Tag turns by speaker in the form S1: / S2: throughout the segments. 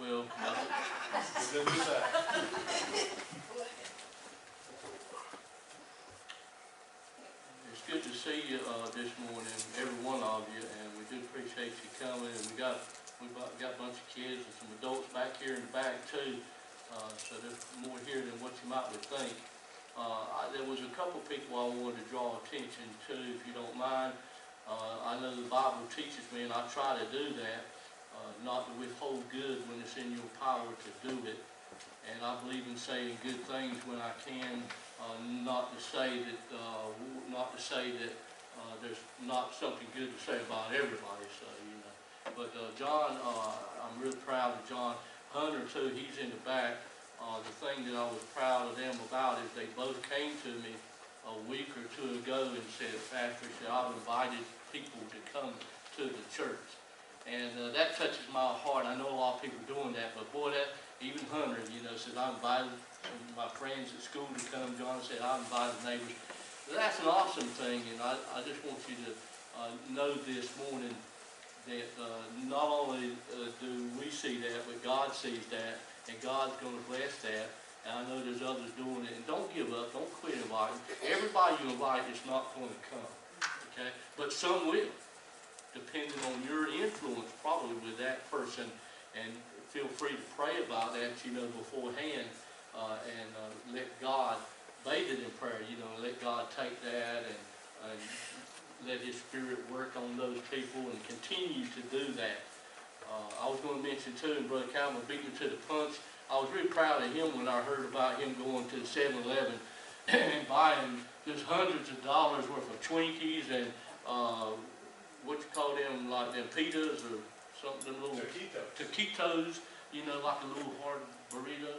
S1: Well,
S2: We'll do that.
S1: it's good to see you this morning, every one of you, and we do appreciate you coming. And we've got a bunch of kids and some adults back here in the back too, so there's more here than what you might would think. There was a couple people I wanted to draw attention to, if you don't mind. I know the Bible teaches me, and I try to do that, not to withhold good when it's in your power to do it. And I believe in saying good things when I can, not to say that there's not something good to say about everybody. So but John, I'm real proud of John Hunter too. He's in the back. The thing that I was proud of them about is they both came to me a week or two ago and said, Pastor, I've invited people to come to the church. And that touches my heart. I know a lot of people doing that, but boy, even Hunter, said, I invited my friends at school to come. John said, I invited neighbors. That's an awesome thing, and I just want you to know this morning that not only do we see that, but God sees that, and God's going to bless that. And I know there's others doing it. And don't give up. Don't quit inviting. Everybody you invite is not going to come. Okay? But some will, depending on your influence probably with that person. And feel free to pray about that, beforehand, and let God bathe it in prayer. Let God take that and let His Spirit work on those people and continue to do that. I was going to mention too, and Brother Calvin beat me to the punch. I was really proud of him when I heard about him going to 7-Eleven and buying just hundreds of dollars worth of Twinkies and what you call them, like them pitas or something, little taquitos, like a little hard burrito,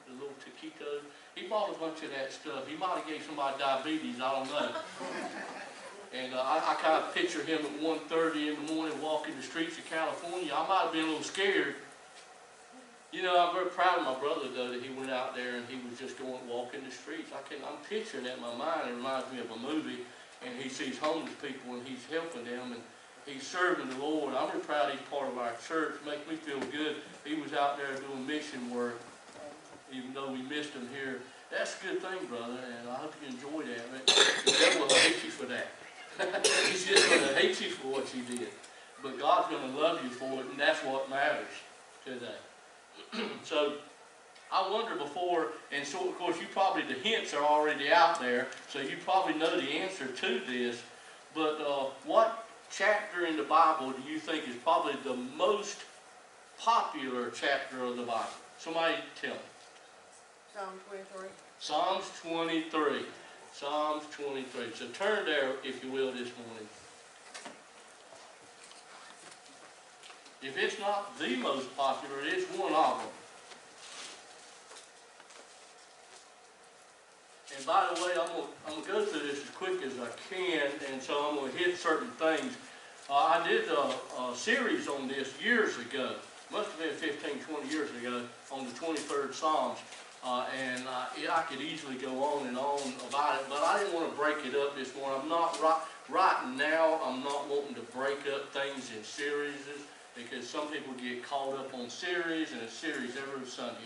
S1: the little taquitos. He bought a bunch of that stuff. He might have gave somebody diabetes, I don't know. And I kind of picture him at 1:30 in the morning walking the streets of California. I might have been a little scared. I'm very proud of my brother, though, that he went out there and he was just walking the streets. I'm picturing that in my mind. It reminds me of a movie, and he sees homeless people and he's helping them and he's serving the Lord. I'm really proud he's part of our church. It makes me feel good. He was out there doing mission work, even though we missed him here. That's a good thing, brother, and I hope you enjoy that. The devil will hate you for that. He's just going to hate you for what you did. But God's going to love you for it, and that's what matters today. So, I wonder before, and so of course the hints are already out there, so you probably know the answer to this, but what chapter in the Bible do you think is probably the most popular chapter of the Bible? Somebody tell me.
S3: Psalm 23.
S1: Psalms 23. Psalms 23. So turn there, if you will, this morning. If it's not the most popular, it's one of them. And by the way, I'm going to go through this as quick as I can, and so I'm going to hit certain things. I did a series on this years ago. Must have been 15, 20 years ago, on the 23rd Psalms. And I could easily go on and on about it, but I didn't want to break it up this morning. I'm not right now. I'm not wanting to break up things in series, because some people get caught up on series and a series every Sunday.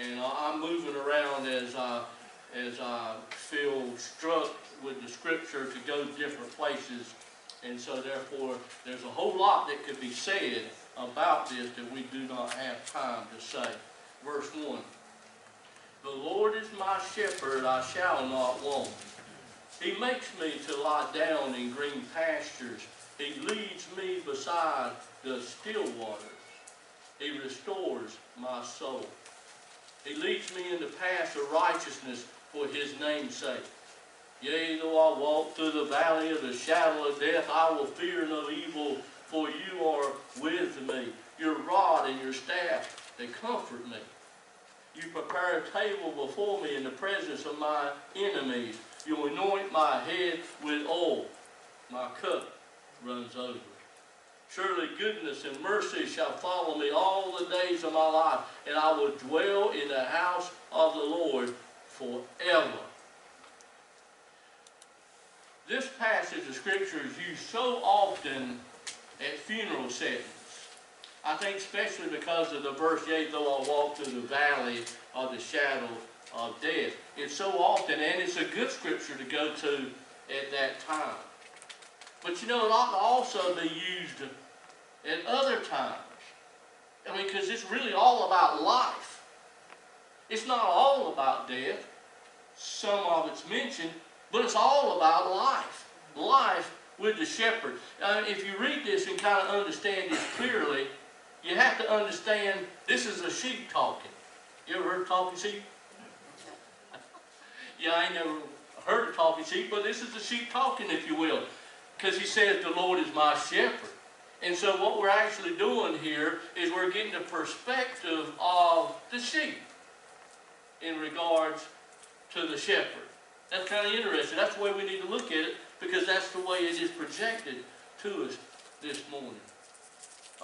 S1: And I'm moving around as I feel struck with the Scripture to go different places, and so therefore there's a whole lot that could be said about this that we do not have time to say. Verse 1, the Lord is my shepherd, I shall not want. He makes me to lie down in green pastures. He leads me beside the still waters. He restores my soul. He leads me in the paths of righteousness for His name's sake. Yea, though I walk through the valley of the shadow of death, I will fear no evil, for you are with me. Your rod and your staff, they comfort me. You prepare a table before me in the presence of my enemies. You anoint my head with oil. My cup runs over. Surely goodness and mercy shall follow me all the days of my life, and I will dwell in the house of the Lord forever. This passage of Scripture is used so often at funeral settings. I think especially because of the verse, yea, though I walk through the valley of the shadow of death. It's so often, and it's a good scripture to go to at that time. But you know, it ought to also be used at other times. I mean, because it's really all about life. It's not all about death. Some of it's mentioned, but it's all about life. Life with the shepherd. If you read this and kind of understand this clearly, you have to understand this is a sheep talking. You ever heard of talking sheep? Yeah, I ain't never heard of talking sheep, but this is the sheep talking, if you will. Because he says, the Lord is my shepherd. And so what we're actually doing here is we're getting the perspective of the sheep in regards to the shepherd. That's kind of interesting. That's the way we need to look at it, because that's the way it is projected to us this morning.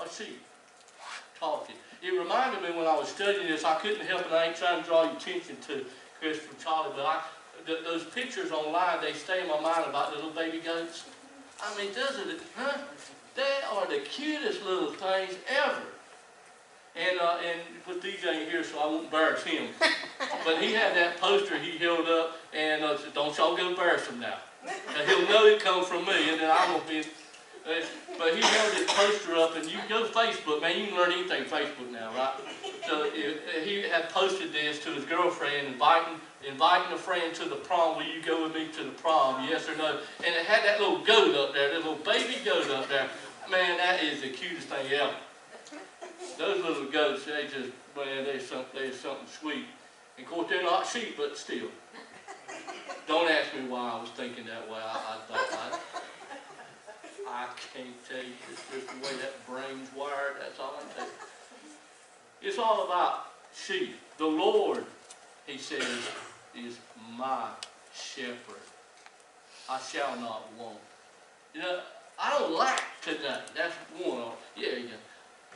S1: A sheep talking. It reminded me when I was studying this, I couldn't help it. I ain't trying to draw your attention to Christopher Charlie, but those pictures online, they stay in my mind about little baby goats. I mean, doesn't it, huh? They are the cutest little things ever. And put DJ in here so I won't embarrass him. But he had that poster he held up, and said, don't y'all go embarrass him now. And he'll know it come from me, and then I won't be. But he held his poster up, and you can go to Facebook, man, you can learn anything Facebook now, right? So he had posted this to his girlfriend, inviting a friend to the prom. Will you go with me to the prom, yes or no? And it had that little goat up there, that little baby goat up there. Man, that is the cutest thing ever. Those little goats, they just, man, they're something sweet. And of course, they're not sheep, but still. Don't ask me why I was thinking that way. I can't tell you. It's just the way that brain's wired. That's all I can tell you. It's all about sheep. The Lord, he says, is my shepherd. I shall not want. You know, I don't lack today. That's one of them. Yeah.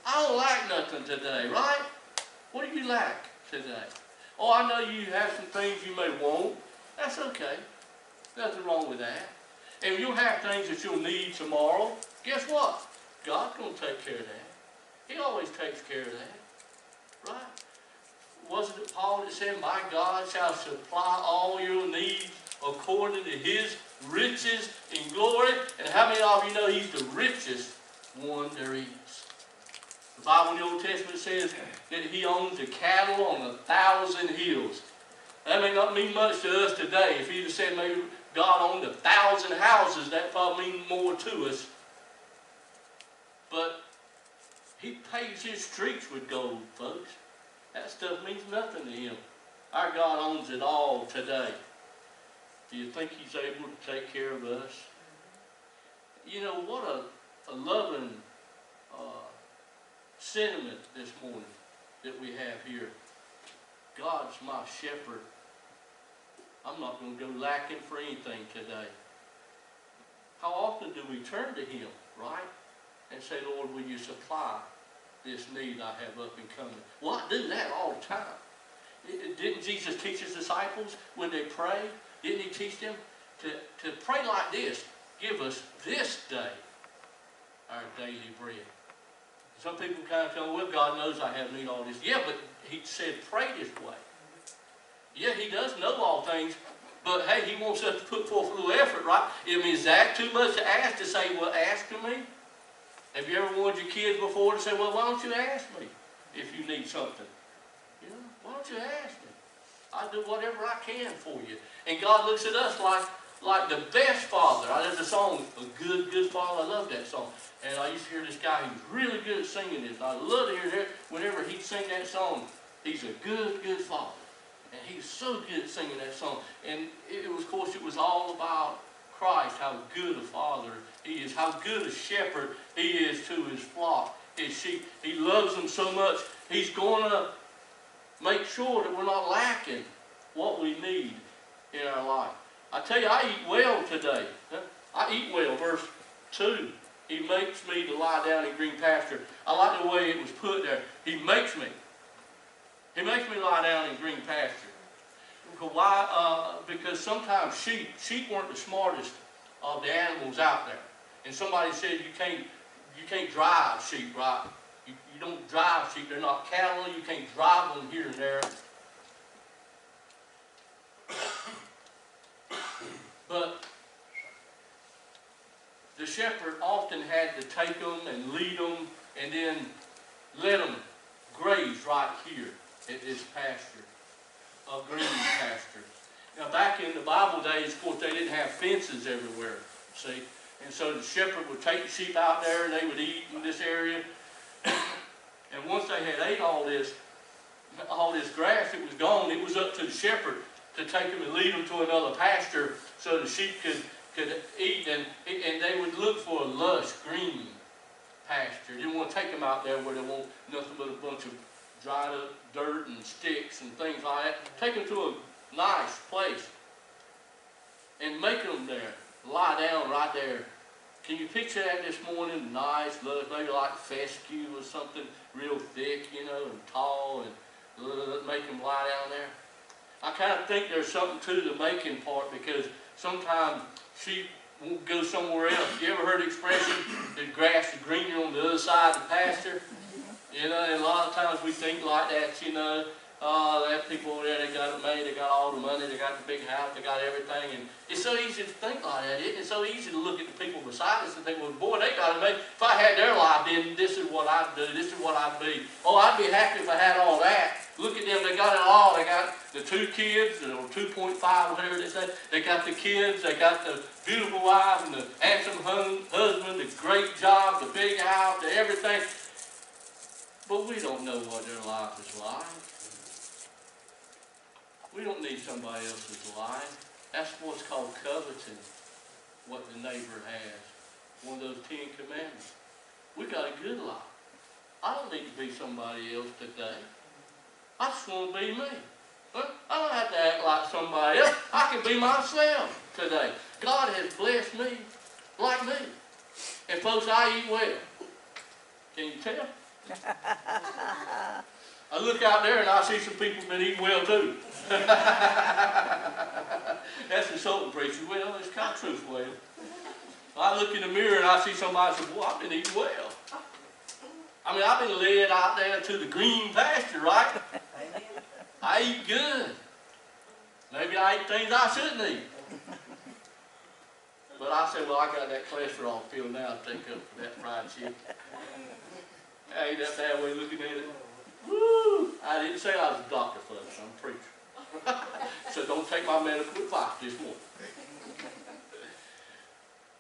S1: I don't lack nothing today, right? What do you lack today? Oh, I know you have some things you may want. That's okay. Nothing wrong with that. And you'll have things that you'll need tomorrow. Guess what? God's going to take care of that. He always takes care of that. Right? Wasn't it Paul that said, my God shall supply all your needs according to his riches in glory? And how many of you know he's the richest one there is? The Bible in the Old Testament says that he owns the cattle on 1,000 hills. That may not mean much to us today. If he'd have said maybe God owned 1,000 houses, that probably means more to us. But he pays his streets with gold, folks. That stuff means nothing to him. Our God owns it all today. Do you think he's able to take care of us? You know, what a loving sentiment this morning that we have here. God's my shepherd. I'm not going to go lacking for anything today. How often do we turn to him, right? And say, Lord, will you supply this need I have up and coming? Well, I do that all the time. Didn't Jesus teach his disciples when they pray? Didn't he teach them to pray like this? Give us this day our daily bread. Some people kind of tell me, well, God knows I have need all this. Yeah, but he said pray this way. Yeah, he does know all things, but hey, he wants us to put forth a little effort, right? I mean, is that too much to ask to say, well, ask of me? Have you ever wanted your kids before to say, well, why don't you ask me if you need something? You know, why don't you ask me? I'll do whatever I can for you. And God looks at us like the best father. There's a song, A Good, Good Father. I love that song. And I used to hear this guy who's really good at singing this. I love to hear it whenever he'd sing that song. He's a good, good father. And he's so good at singing that song. And it was, of course, it was all about Christ, how good a father he is, how good a shepherd he is to his flock, his sheep. He loves them so much, he's going to make sure that we're not lacking what we need in our life. I tell you, I eat well today. I eat well. Verse 2, he makes me to lie down in green pasture. I like the way it was put there. He makes me. He makes me lie down in green pasture. Why? Because sometimes sheep weren't the smartest of the animals out there. And somebody said you can't drive sheep, right? You don't drive sheep. They're not cattle. You can't drive them here and there. But the shepherd often had to take them and lead them and then let them graze right here at this pasture, a green pasture. Now back in the Bible days, of course, they didn't have fences everywhere, see? And so the shepherd would take the sheep out there and they would eat in this area. And once they had ate all this grass that was gone, it was up to the shepherd to take them and lead them to another pasture so the sheep could eat, and they would look for a lush green pasture. Didn't want to take them out there where they want nothing but a bunch of dried up dirt and sticks and things like that. Take them to a nice place and make them there, lie down right there. Can you picture that this morning? Nice, lush, maybe like fescue or something real thick, you know, and tall, and make them lie down there. I kind of think there's something to the making part, because sometimes sheep won't go somewhere else. You ever heard the expression, the grass is greener on the other side of the pasture? You know, and a lot of times we think like that, you know. Oh, they have people over there, they got it made, they got all the money, they got the big house, they got everything. And it's so easy to think like that, isn't it? It's so easy to look at the people beside us and think, well, boy, they got it made. If I had their life, then this is what I'd do, this is what I'd be. Oh, I'd be happy if I had all that. Look at them, they got it all. They got the 2 kids, or 2.5, whatever they say. They got the kids, they got the beautiful wife, and the handsome husband, the great job, the big house, the everything. But we don't know what their life is like. We don't need somebody else's life. That's what's called coveting, what the neighbor has. One of those 10 commandments. We got a good life. I don't need to be somebody else today. I just want to be me. I don't have to act like somebody else. I can be myself today. God has blessed me like me. And folks, I eat well. Can you tell? I look out there and I see some people that eat well too. That's insulting, preacher. Well, it's kind of truth, well. I look in the mirror and I see somebody and say, boy, I've been eating well. I mean, I've been led out there to the green pasture, right? I eat good. Maybe I eat things I shouldn't eat. But I said, well, I got that cholesterol pill now to take up for that fried chicken. Ain't that bad way of looking at it? Woo! I didn't say I was a doctor, folks. I'm a preacher. So don't take my medical advice this morning.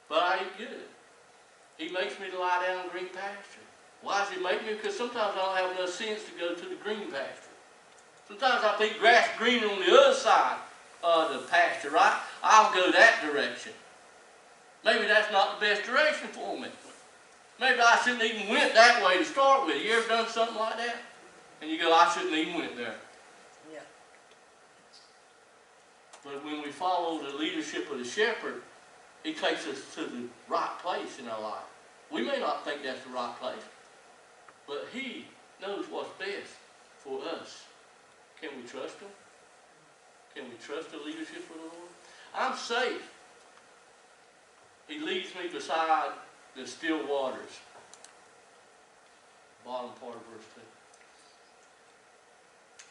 S1: But I eat good. He makes me to lie down in green pasture. Why does he make me? Because sometimes I don't have enough sense to go to the green pasture. Sometimes I think grass greener on the other side of the pasture, right? I'll go that direction. Maybe that's not the best direction for me. Maybe I shouldn't even went that way to start with. You ever done something like that? And you go, I shouldn't even went there.
S3: Yeah.
S1: But when we follow the leadership of the shepherd, he takes us to the right place in our life. We may not think that's the right place, but he knows what's best for us. Can we trust him? Can we trust the leadership of the Lord? I'm safe. He leads me beside the still waters. Bottom part of verse 2.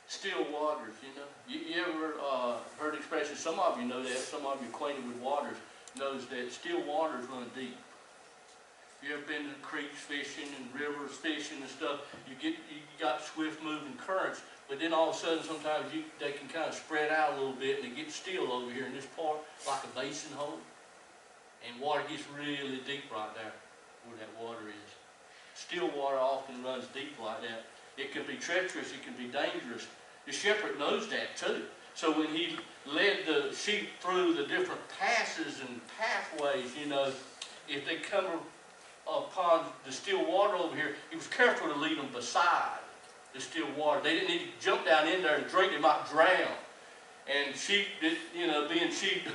S1: Still waters, you know. You ever heard the expression? Some of you know that. Some of you acquainted with waters knows that still waters run deep. You ever been to the creeks fishing and rivers fishing and stuff? You got swift moving currents, but then all of a sudden sometimes they can kind of spread out a little bit and they get still over here in this part, like a basin hole. And water gets really deep right there where that water is. Still water often runs deep like that. It can be treacherous, it can be dangerous. The shepherd knows that too. So when he led the sheep through the different passes and pathways, you know, if they come upon the still water over here, he was careful to lead them beside the still water. They didn't need to jump down in there and drink, they might drown. And sheep, you know, being sheep,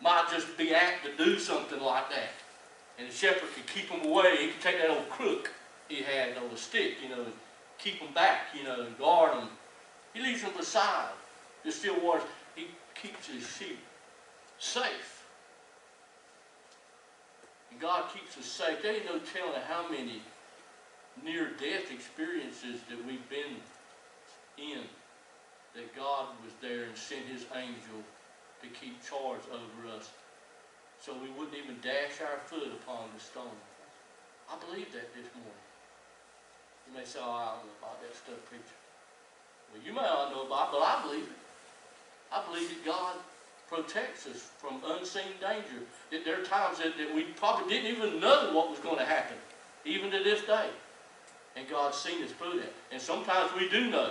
S1: might just be apt to do something like that. And the shepherd could keep them away. He could take that old crook he had on the stick, you know, and keep them back, you know, and guard them. He leaves them beside the still waters. He keeps his sheep safe. And God keeps us safe. There ain't no telling how many near-death experiences that we've been in, that God was there and sent His angel to keep charge over us so we wouldn't even dash our foot upon the stone. I believe that this morning. You may say, oh, I don't know about that stuff, preacher. Well, you may not know about it, but I believe it. I believe that God protects us from unseen danger. That there are times that we probably didn't even know what was going to happen, even to this day. And God's seen us through that. And sometimes we do know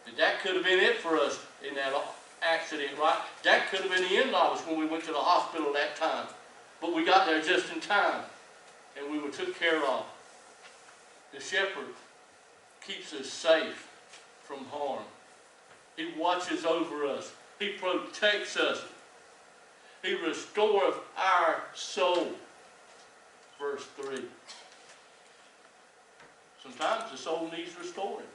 S1: that that could have been it for us in that accident, right? That could have been the end of us when we went to the hospital that time. But we got there just in time, and we were took care of. The shepherd keeps us safe from harm. He watches over us. He protects us. He restoreth our soul. Verse 3. Sometimes the soul needs restoring.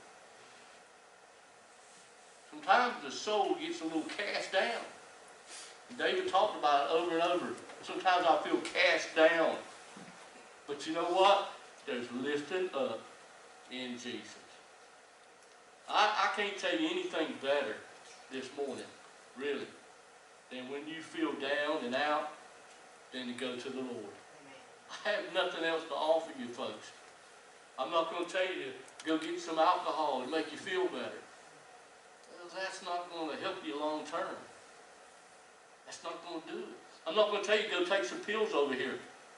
S1: Sometimes the soul gets a little cast down. David talked about it over and over. Sometimes I feel cast down. But you know what? There's lifting up in Jesus. I can't tell you anything better this morning, really, than when you feel down and out, than to go to the Lord. Amen. I have nothing else to offer you folks. I'm not going to tell you to go get some alcohol and make you feel better. Well, that's not going to help you long term. That's not going to do it. I'm not going to tell you to go take some pills over here.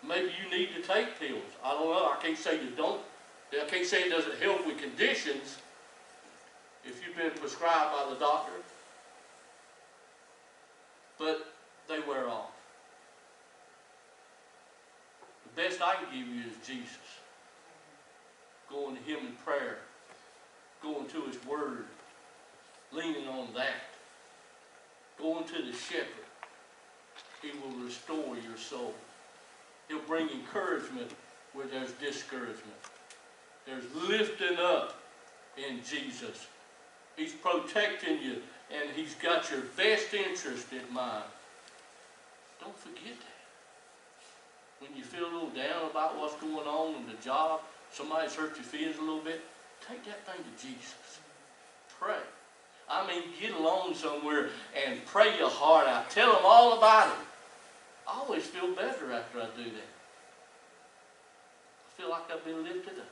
S1: Maybe you need to take pills. I don't know. I can't say you don't. I can't say it doesn't help with conditions if you've been prescribed by the doctor. But they wear off. The best I can give you is Jesus. Going to Him in prayer. Going to His Word. Leaning on that. Going to the shepherd. He will restore your soul. He'll bring encouragement where there's discouragement. There's lifting up in Jesus. He's protecting you, and He's got your best interest in mind. Don't forget that. When you feel a little down about what's going on in the job, somebody's hurt your feelings a little bit, take that thing to Jesus. Pray. I mean, get alone somewhere and pray your heart out. Tell Him all about it. I always feel better after I do that. I feel like I've been lifted up.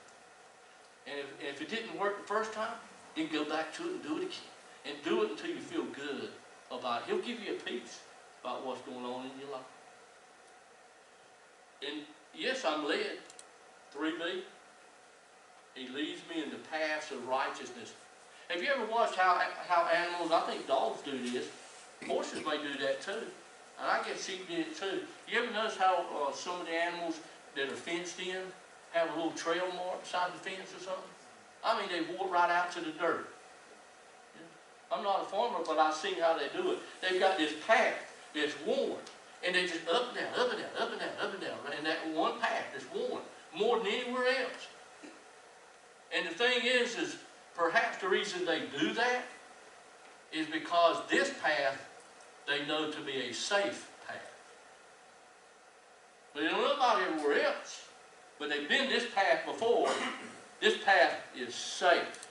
S1: And if it didn't work the first time, then go back to it and do it again. And do it until you feel good about it. He'll give you a peace about what's going on in your life. And yes, I'm led. 3b. He leads me in the paths of righteousness. Have you ever watched how animals, I think dogs do this. Horses may do that too. And I guess sheep did it too. You ever notice how some of the animals that are fenced in have a little trail mark beside the fence or something? I mean, they walk right out to the dirt. I'm not a farmer, but I've seen how they do it. They've got this path that's worn, and they just up and down, up and down, up and down, up and down. And that one path is worn more than anywhere else. And the thing is perhaps the reason they do that is because this path they know to be a safe path. But they don't know about everywhere else. But they've been this path before. This path is safe.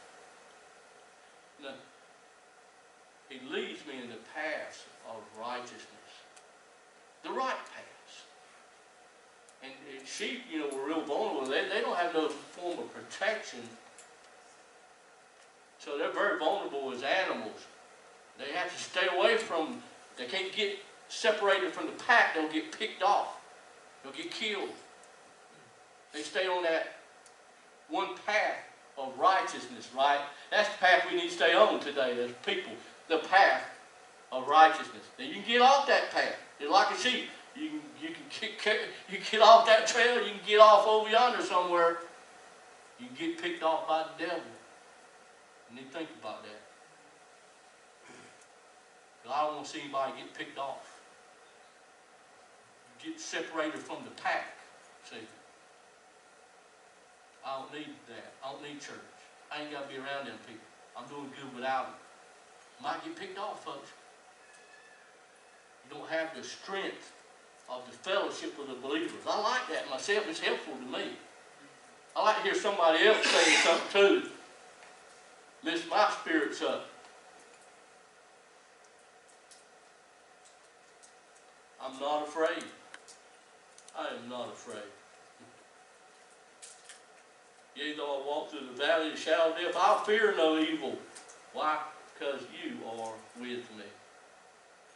S1: Now, He leads me in the paths of righteousness. The right paths. And sheep, you know, were real vulnerable. They don't have no form of protection. So they're very vulnerable as animals. They have to stay away from, they can't get separated from the pack. They'll get picked off. They'll get killed. They stay on that one path of righteousness, right? That's the path we need to stay on today as people. The path of righteousness. Now you can get off that path. It's like a sheep. You can get off that trail. You can get off over yonder somewhere. You can get picked off by the devil. You need to think about that. I don't want to see anybody get picked off. Get separated from the pack. See? I don't need that. I don't need church. I ain't got to be around them people. I'm doing good without them. Might get picked off, folks. You don't have the strength of the fellowship of the believers. I like that myself. It's helpful to me. I like to hear somebody else saying something too. Lifts my spirits up. I'm not afraid. I am not afraid. Yea, though I walk through the valley of the shadow of death, I'll fear no evil. Why? Because you are with me.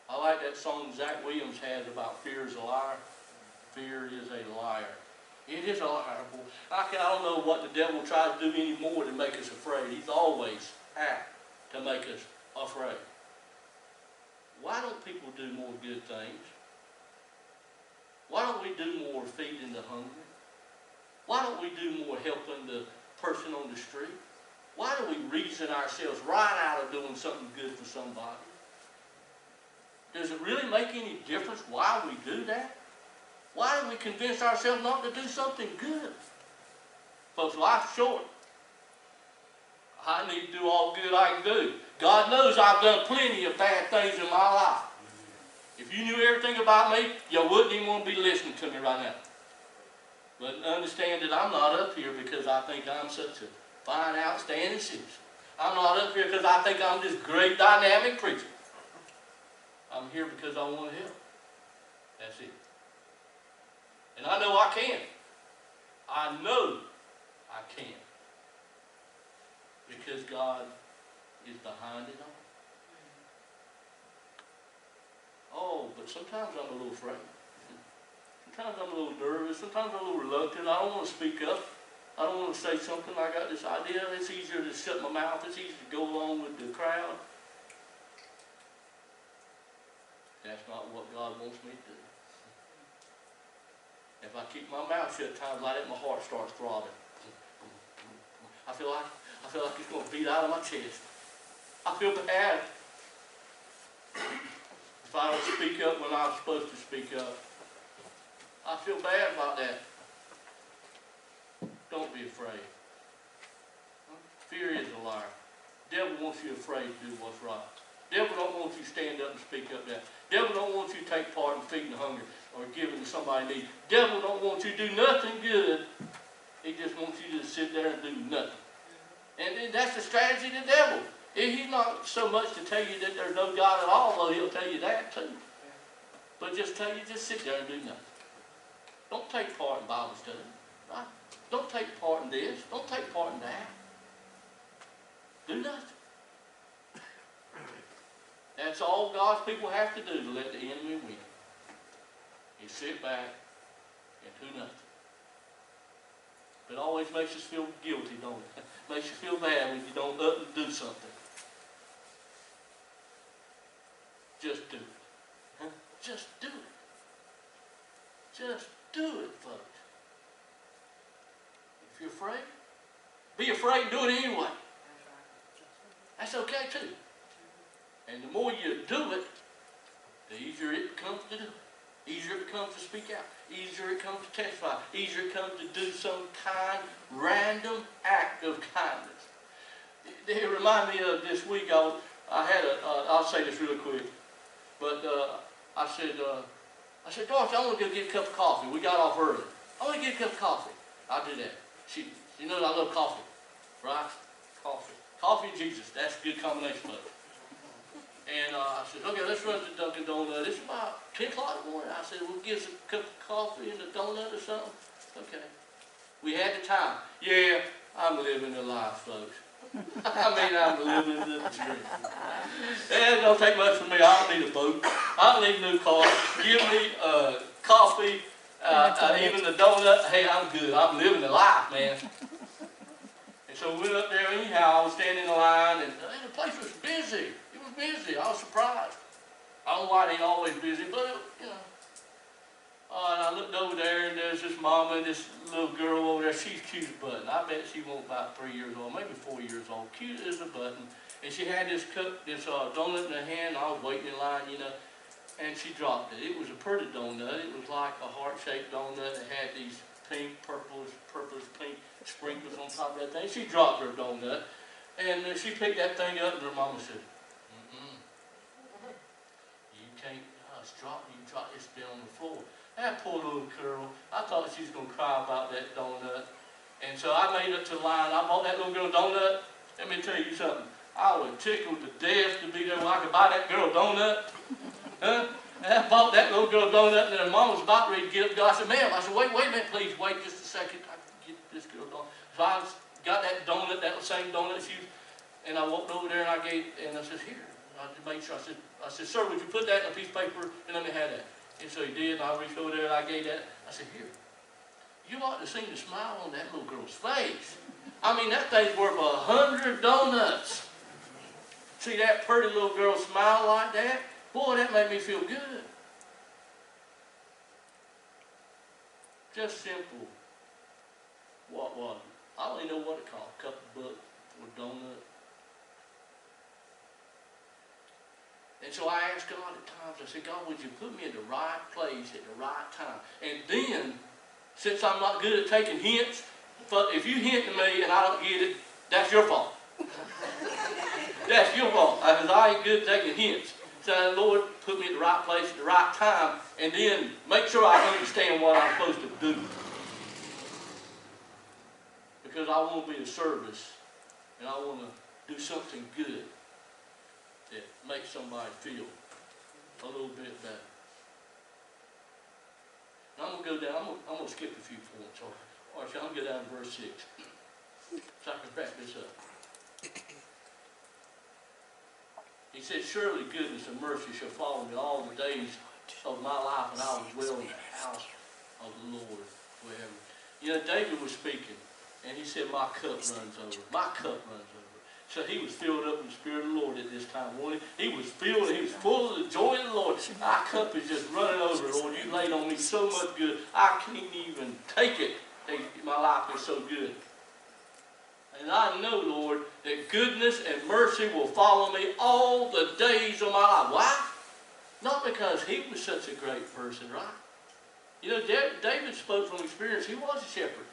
S1: I like that song Zach Williams has about fear is a liar. Fear is a liar. It is a liar. I don't know what the devil tries to do any more than make us afraid. He's always apt to make us afraid. Why don't people do more good things? Why don't we do more feeding the hungry? Why don't we do more helping the person on the street? Why do we reason ourselves right out of doing something good for somebody? Does it really make any difference why we do that? Why do we convince ourselves not to do something good? Folks, life's short. I need to do all good I can do. God knows I've done plenty of bad things in my life. If you knew everything about me, you wouldn't even want to be listening to me right now. But understand that I'm not up here because I think I'm such a fine, outstanding citizen. I'm not up here because I think I'm this great, dynamic preacher. I'm here because I want to help. That's it. And I know I can. I know I can. Because God is behind it all. Oh, but sometimes I'm a little afraid. Sometimes I'm a little nervous. Sometimes I'm a little reluctant. I don't want to speak up. I don't want to say something. I got this idea. It's easier to shut my mouth. It's easier to go along with the crowd. That's not what God wants me to do. If I keep my mouth shut, times like that, my heart starts throbbing. I feel like it's going to beat out of my chest. I feel bad if I don't speak up when I'm supposed to speak up. I feel bad about that. Don't be afraid. Fear is a liar. The devil wants you afraid to do what's right. The devil don't want you to stand up and speak up there. The devil don't want you to take part in feeding the hungry or giving to somebody in need. The devil don't want you to do nothing good. He just wants you to sit there and do nothing. And that's the strategy of the devil. He's not so much to tell you that there's no God at all, though he'll tell you that too. But just tell you, just sit there and do nothing. Don't take part in Bible study. Right? Don't take part in this. Don't take part in that. Do nothing. That's all God's people have to do to let the enemy win. Is sit back and do nothing. It always makes us feel guilty, don't it? Makes you feel bad when you don't up and do something. Just do it. Huh? Just do it. Just do it, folks. If you're afraid, be afraid and do it anyway. That's okay too. And the more you do it, the easier it becomes to do it. Easier it becomes to speak out. Easier it comes to testify. Easier it comes to do some kind, random act of kindness. It reminded me of this week. I'll say this really quick, but I said, Dorothy, I want to go get a cup of coffee. We got off early. I want to get a cup of coffee. I'll do that. She knows I love coffee, right? Coffee. Coffee and Jesus. That's a good combination, buddy. And I said, okay, let's run to Dunkin' Donut. It's about 10 o'clock in the morning. I said, we'll get us a cup of coffee and a donut or something. Okay. We had the time. Yeah, I'm living the life, folks. I mean, I'm living the dream. It don't take much for me. I don't need a boat. I don't need a new car. Give me coffee, even the donut. Hey, I'm good. I'm living the life, man. And so we went up there anyhow. I was standing in the line, and the place was busy. Busy. I was surprised. I don't know why it ain't always busy, but you know. And I looked over there, and there's this mama and this little girl over there. She's cute as a button. I bet she was about 3 years old, maybe 4 years old. Cute as a button. And she had this donut in her hand. I was waiting in line, you know, and she dropped it. It was a pretty donut. It was like a heart-shaped donut. It had these pink, purplish, pink sprinkles on top of that thing. She dropped her donut, and she picked that thing up, and her mama said, it's been on the floor. That poor little girl, I thought she was going to cry about that donut. And And so I made it to the line. I bought that little girl a donut. Let me tell you something. I was tickled to death to be there where I could buy that girl a donut. Huh? And I bought that little girl a donut, and her mom was about ready to get up to go. I said, ma'am, I said, wait a minute, please, wait just a second. I can get this girl a donut. So I got that donut, that same donut she was, and I walked over there and I gave, and I said, here. I made sure, I said, sir, would you put that in a piece of paper and let me have that? And so he did, and I reached over there and I gave that. I said, here. You ought to see the smile on that little girl's face. I mean, that thing's worth 100 donuts. See that pretty little girl smile like that? Boy, that made me feel good. Just simple. What was it? I don't even know what it called. A couple bucks for a donut. And so I asked God at times, I said, God, would you put me in the right place at the right time? And then, since I'm not good at taking hints, but if you hint to me and I don't get it, that's your fault. That's your fault, because I ain't good at taking hints. So Lord, put me at the right place at the right time, and then make sure I understand what I'm supposed to do. Because I want to be of service, and I want to do something good that makes somebody feel a little bit better. Now I'm going to go down, I'm going to skip a few points. Or I'm going to go down to verse 6. So I can wrap this up. He said, surely goodness and mercy shall follow me all the days of my life, and I will dwell in the house of the Lord forever. You know, David was speaking, and he said, my cup runs over. My cup runs over. So he was filled up with the Spirit of the Lord at this time. He was filled, he was full of the joy of the Lord. My cup is just running over, Lord. You laid on me so much good. I can't even take it. My life is so good. And I know, Lord, that goodness and mercy will follow me all the days of my life. Why? Not because he was such a great person, right? You know, David spoke from experience. He was a shepherd.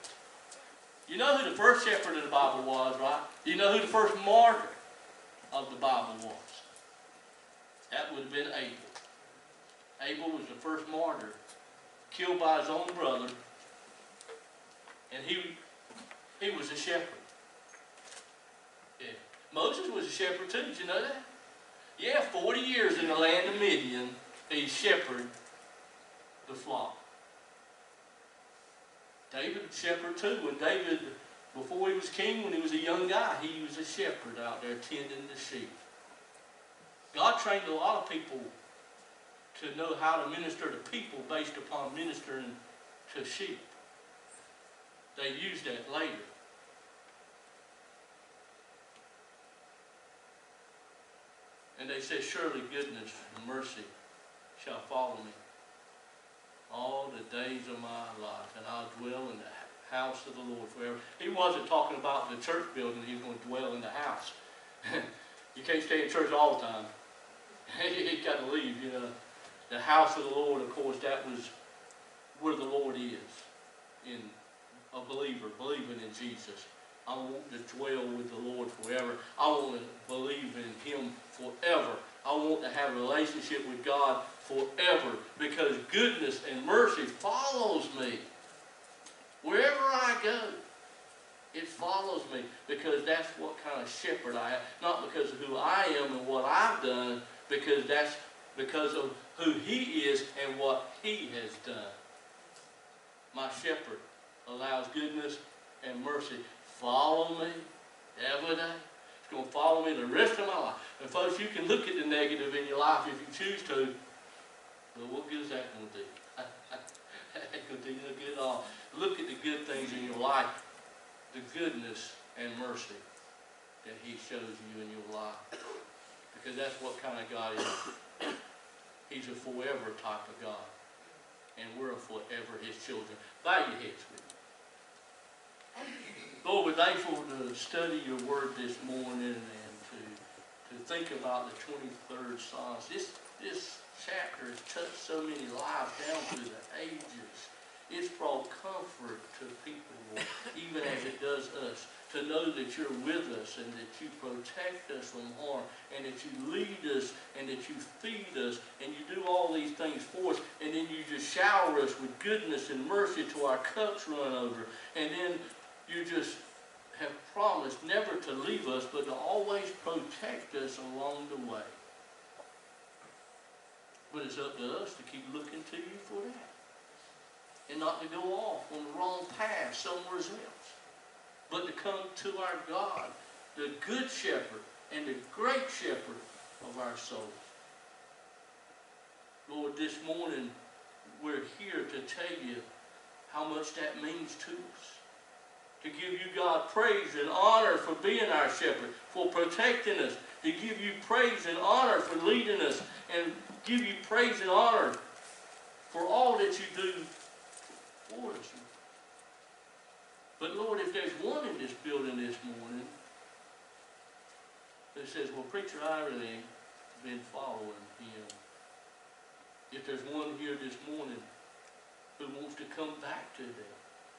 S1: You know who the first shepherd of the Bible was, right? You know who the first martyr of the Bible was? That would have been Abel. Abel was the first martyr, killed by his own brother, and he was a shepherd. Yeah. Moses was a shepherd too, did you know that? Yeah, 40 years in the land of Midian, he shepherded the flock. David was a shepherd too. When David, before he was king, when he was a young guy, he was a shepherd out there tending the sheep. God trained a lot of people to know how to minister to people based upon ministering to sheep. They used that later. And they said, surely goodness and mercy shall follow me all the days of my life, and I'll dwell in the house of the Lord forever. He wasn't talking about the church building. He was going to dwell in the house. You can't stay in church all the time. You got to leave, you know. The house of the Lord, of course, that was where the Lord is in a believer, believing in Jesus. I want to dwell with the Lord forever. I want to believe in Him forever. I want to have a relationship with God forever, because goodness and mercy follows me. Wherever I go, it follows me, because that's what kind of shepherd I am. Not because of who I am and what I've done, because that's because of who He is and what He has done. My shepherd allows goodness and mercy follow me every day. It's going to follow me the rest of my life. And folks, you can look at the negative in your life if you choose to, but what good is that going to do? That ain't going to do no good at all. Look at the good things in your life, the goodness and mercy that He shows you in your life. Because that's what kind of God is. He's a forever type of God. And we're forever His children. Bow your heads with me. Lord, we're thankful to study your word this morning and to think about the 23rd Psalm. This chapter has touched so many lives down through the ages. It's brought comfort to people, Lord, even as it does us, to know that you're with us and that you protect us from harm and that you lead us and that you feed us and you do all these things for us, and then you just shower us with goodness and mercy till our cups run over. And then you just have promised never to leave us, but to always protect us along the way. But it's up to us to keep looking to you for that. And not to go off on the wrong path somewhere else. But to come to our God, the good shepherd and the great shepherd of our souls. Lord, this morning we're here to tell you how much that means to us. To give you, God, praise and honor for being our shepherd, for protecting us. To give you praise and honor for leading us, and give you praise and honor for all that you do for us. But Lord, if there's one in this building this morning that says, well, preacher, I really ain't been following him. If there's one here this morning who wants to come back to them,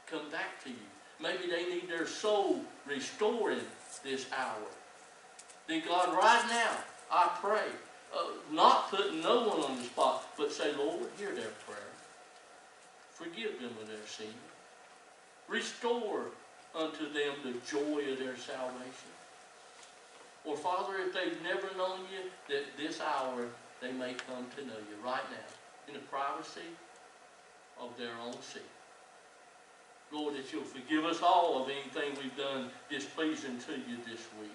S1: come back to you. Maybe they need their soul restoring this hour. Then God, right now, I pray, not putting no one on the spot, but say, Lord, hear their prayer. Forgive them of their sin. Restore unto them the joy of their salvation. Or Father, if they've never known you, that this hour they may come to know you right now, in the privacy of their own seat. Lord, that you'll forgive us all of anything we've done displeasing to you this week.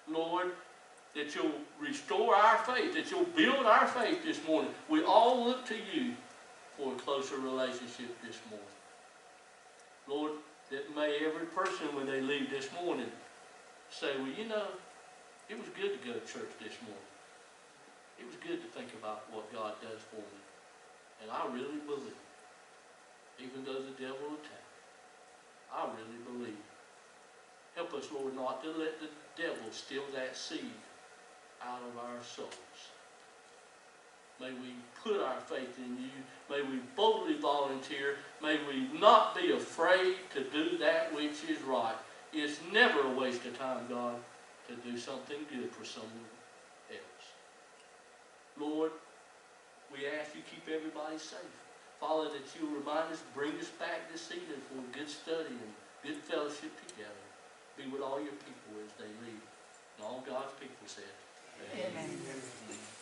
S1: Lord, that you'll restore our faith, that you'll build our faith this morning. We all look to you for a closer relationship this morning. Lord, that may every person when they leave this morning say, well, you know, it was good to go to church this morning. It was good to think about what God does for me. And I really believe, even though the devil attacked, I really believe. Help us, Lord, not to let the devil steal that seed out of our souls. May we put our faith in you. May we boldly volunteer. May we not be afraid to do that which is right. It's never a waste of time, God, to do something good for someone else. Lord, we ask you keep everybody safe. Father, that you remind us, bring us back this evening for a good study and good fellowship together. Be with all your people as they leave. And all God's people said,
S3: Amen.
S1: Amen.